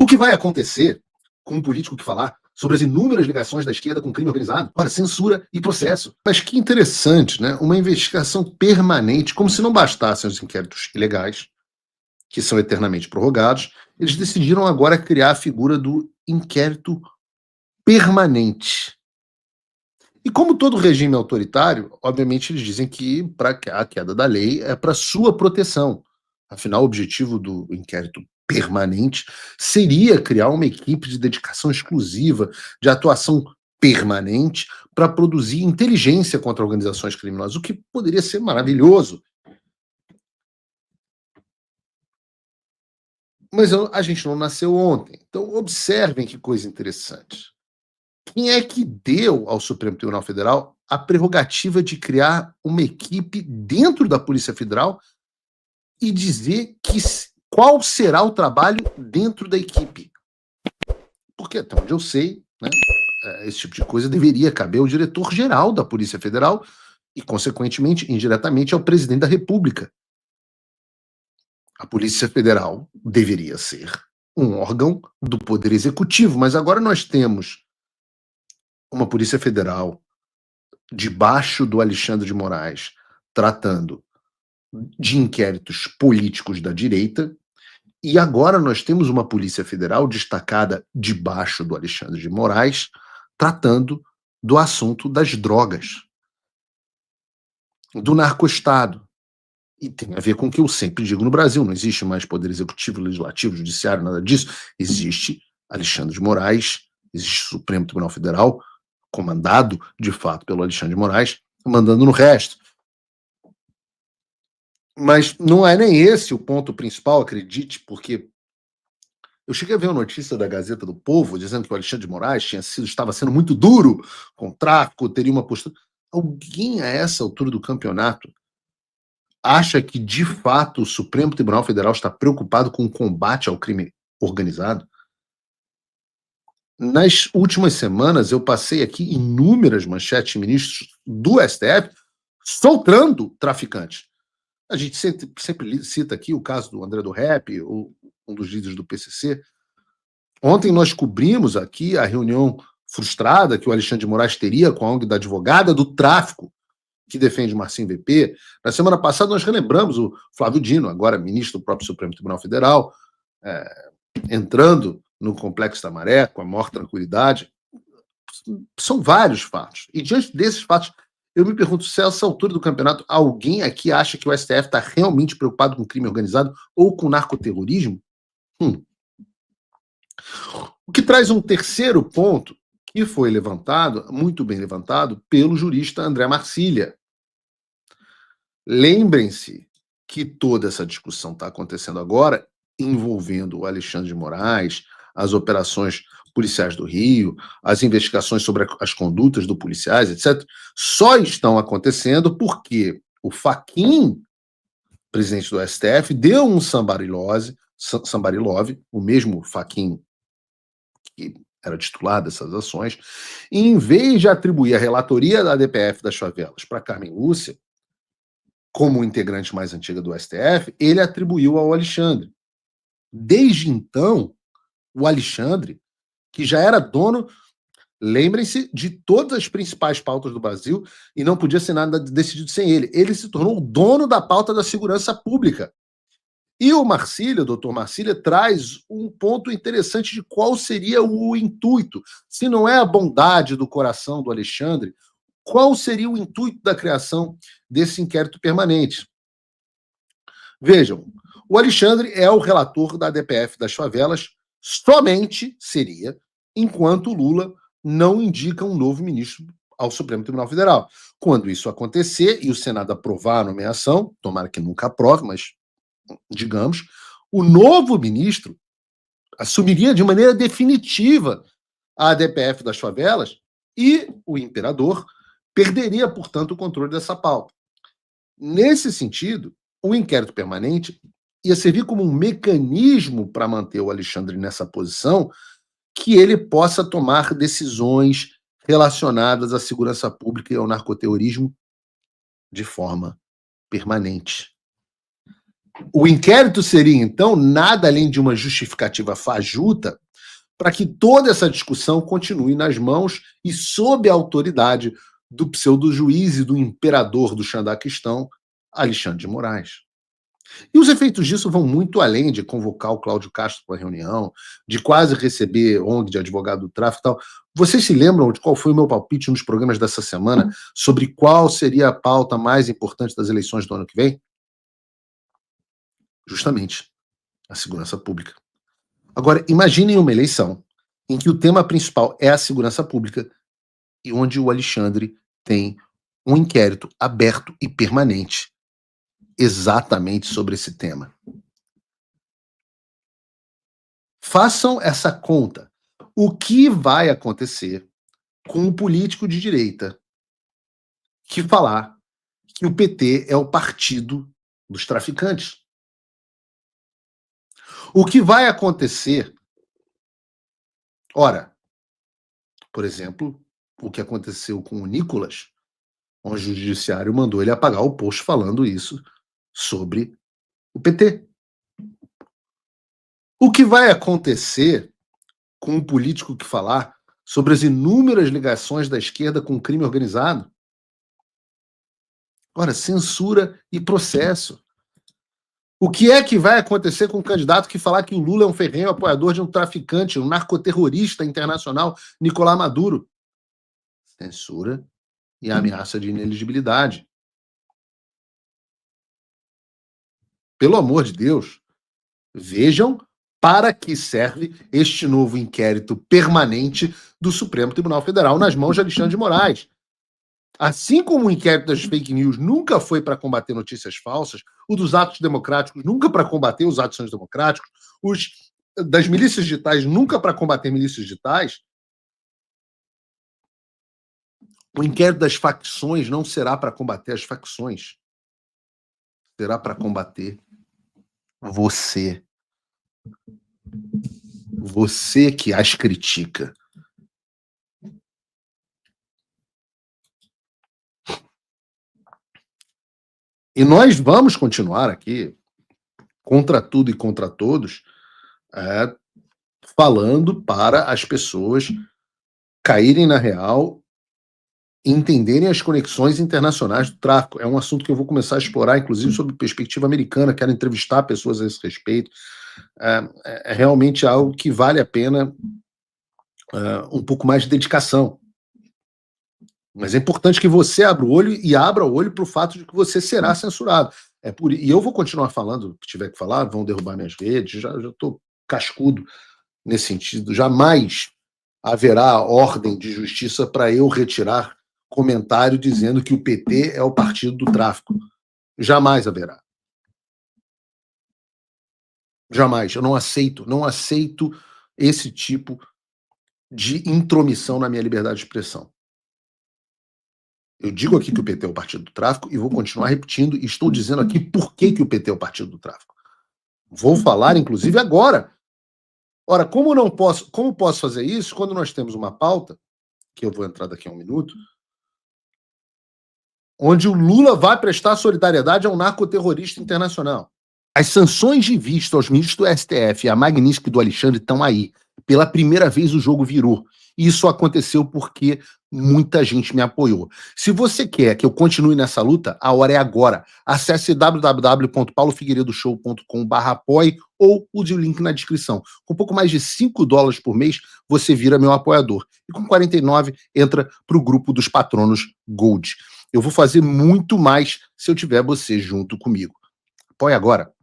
que vai acontecer com um político que falar sobre as inúmeras ligações da esquerda com crime organizado? Ora, censura e processo. Mas que interessante, né? Uma investigação permanente, como se não bastassem os inquéritos ilegais, que são eternamente prorrogados, eles decidiram agora criar a figura do inquérito permanente. E como todo regime autoritário, obviamente eles dizem que a queda da lei é para sua proteção. Afinal, o objetivo do inquérito permanente seria criar uma equipe de dedicação exclusiva, de atuação permanente, para produzir inteligência contra organizações criminosas, o que poderia ser maravilhoso. Mas a gente não nasceu ontem. Então, observem que coisa interessante. Quem é que deu ao Supremo Tribunal Federal a prerrogativa de criar uma equipe dentro da Polícia Federal e dizer qual será o trabalho dentro da equipe? Porque, até onde eu sei, né, esse tipo de coisa deveria caber ao diretor-geral da Polícia Federal e, consequentemente, indiretamente, ao presidente da República. A Polícia Federal deveria ser um órgão do Poder Executivo, mas agora nós temos uma Polícia Federal debaixo do Alexandre de Moraes tratando de inquéritos políticos da direita, e agora nós temos uma Polícia Federal destacada debaixo do Alexandre de Moraes tratando do assunto das drogas, do narcoestado. E tem a ver com o que eu sempre digo no Brasil: não existe mais poder executivo, legislativo, judiciário, nada disso. Existe Alexandre de Moraes, existe o Supremo Tribunal Federal, comandado, de fato, pelo Alexandre de Moraes, mandando no resto. Mas não é nem esse o ponto principal, acredite, porque eu cheguei a ver uma notícia da Gazeta do Povo dizendo que o Alexandre de Moraes estava sendo muito duro com o tráfico, teria uma postura. Alguém, a essa altura do campeonato, acha que, de fato, o Supremo Tribunal Federal está preocupado com o combate ao crime organizado? Nas últimas semanas, eu passei aqui inúmeras manchetes de ministros do STF soltando traficantes. A gente sempre cita aqui o caso do André do Rep, um dos líderes do PCC. Ontem nós cobrimos aqui a reunião frustrada que o Alexandre de Moraes teria com a ONG da advogada do tráfico, que defende Marcinho VP. Na semana passada nós relembramos o Flávio Dino, agora ministro do próprio Supremo Tribunal Federal, entrando no Complexo da Maré com a maior tranquilidade. São vários fatos. E diante desses fatos, eu me pergunto se a essa altura do campeonato alguém aqui acha que o STF está realmente preocupado com crime organizado ou com narcoterrorismo? O que traz um terceiro ponto que foi levantado, muito bem levantado, pelo jurista André Marcília. Lembrem-se que toda essa discussão está acontecendo agora envolvendo o Alexandre de Moraes, as operações policiais do Rio, as investigações sobre as condutas dos policiais, etc., só estão acontecendo porque o Fachin, presidente do STF, deu um somebody love, o mesmo Fachin que era titular dessas ações, e em vez de atribuir a relatoria da DPF das favelas para Carmen Lúcia, como integrante mais antiga do STF, ele atribuiu ao Alexandre. Desde então, o Alexandre, que já era dono, lembrem-se, de todas as principais pautas do Brasil, e não podia ser nada decidido sem ele. Ele se tornou o dono da pauta da segurança pública. E o Marcília, o doutor Marcília, traz um ponto interessante de qual seria o intuito. Se não é a bondade do coração do Alexandre, qual seria o intuito da criação desse inquérito permanente? Vejam, o Alexandre é o relator da DPF das favelas, somente seria enquanto Lula não indica um novo ministro ao Supremo Tribunal Federal. Quando isso acontecer e o Senado aprovar a nomeação, tomara que nunca aprove, mas digamos, o novo ministro assumiria de maneira definitiva a DPF das favelas e o imperador perderia, portanto, o controle dessa pauta. Nesse sentido, o inquérito permanente ia servir como um mecanismo para manter o Alexandre nessa posição, que ele possa tomar decisões relacionadas à segurança pública e ao narcoterrorismo de forma permanente. O inquérito seria, então, nada além de uma justificativa fajuta para que toda essa discussão continue nas mãos e sob a autoridade do pseudo-juiz e do imperador do Xandaquistão, Alexandre de Moraes. E os efeitos disso vão muito além de convocar o Cláudio Castro para a reunião, de quase receber ONG de advogado do tráfico e tal. Vocês se lembram de qual foi o meu palpite nos programas dessa semana sobre qual seria a pauta mais importante das eleições do ano que vem? Justamente, a segurança pública. Agora, imaginem uma eleição em que o tema principal é a segurança pública e onde o Alexandre tem um inquérito aberto e permanente exatamente sobre esse tema. Façam essa conta. O que vai acontecer com um político de direita que falar que o PT é o partido dos traficantes? O que vai acontecer? Ora, por exemplo, o que aconteceu com o Nicolas, onde o judiciário mandou ele apagar o post falando isso sobre o PT. O que vai acontecer com um político que falar sobre as inúmeras ligações da esquerda com o crime organizado? Ora, censura e processo. O que é que vai acontecer com um candidato que falar que o Lula é um ferrenho apoiador de um traficante, um narcoterrorista internacional, Nicolás Maduro? Censura e ameaça de ineligibilidade. Pelo amor de Deus, vejam para que serve este novo inquérito permanente do Supremo Tribunal Federal nas mãos de Alexandre de Moraes. Assim como o inquérito das fake news nunca foi para combater notícias falsas, o dos atos democráticos nunca para combater os atos democráticos, os das milícias digitais nunca para combater milícias digitais, o inquérito das facções não será para combater as facções. Será para combater você. Você que as critica. E nós vamos continuar aqui, contra tudo e contra todos, falando para as pessoas caírem na real e entenderem as conexões internacionais do tráfico. É um assunto que eu vou começar a explorar, inclusive, sob perspectiva americana. Quero entrevistar pessoas a esse respeito. É realmente algo que vale a pena um pouco mais de dedicação. Mas é importante que você abra o olho e abra o olho para o fato de que você será censurado. E eu vou continuar falando o que tiver que falar, vão derrubar minhas redes, já estou cascudo nesse sentido. Jamais haverá ordem de justiça para eu retirar comentário dizendo que o PT é o partido do tráfico. Jamais haverá. Jamais. Eu não aceito esse tipo de intromissão na minha liberdade de expressão. Eu digo aqui que o PT é o partido do tráfico e vou continuar repetindo, e estou dizendo aqui por que o PT é o partido do tráfico. Vou falar, inclusive, agora. Ora, como posso fazer isso quando nós temos uma pauta, que eu vou entrar daqui a um minuto, onde o Lula vai prestar solidariedade a um narcoterrorista internacional? As sanções de vista aos ministros do STF e a Magnífica do Alexandre estão aí. Pela primeira vez o jogo virou. Isso aconteceu porque muita gente me apoiou. Se você quer que eu continue nessa luta, a hora é agora. Acesse www.paulofigueiredoshow.com/apoie ou use o link na descrição. Com pouco mais de $5 por mês, você vira meu apoiador. E com 49, entra para o grupo dos patronos Gold. Eu vou fazer muito mais se eu tiver você junto comigo. Apoie agora.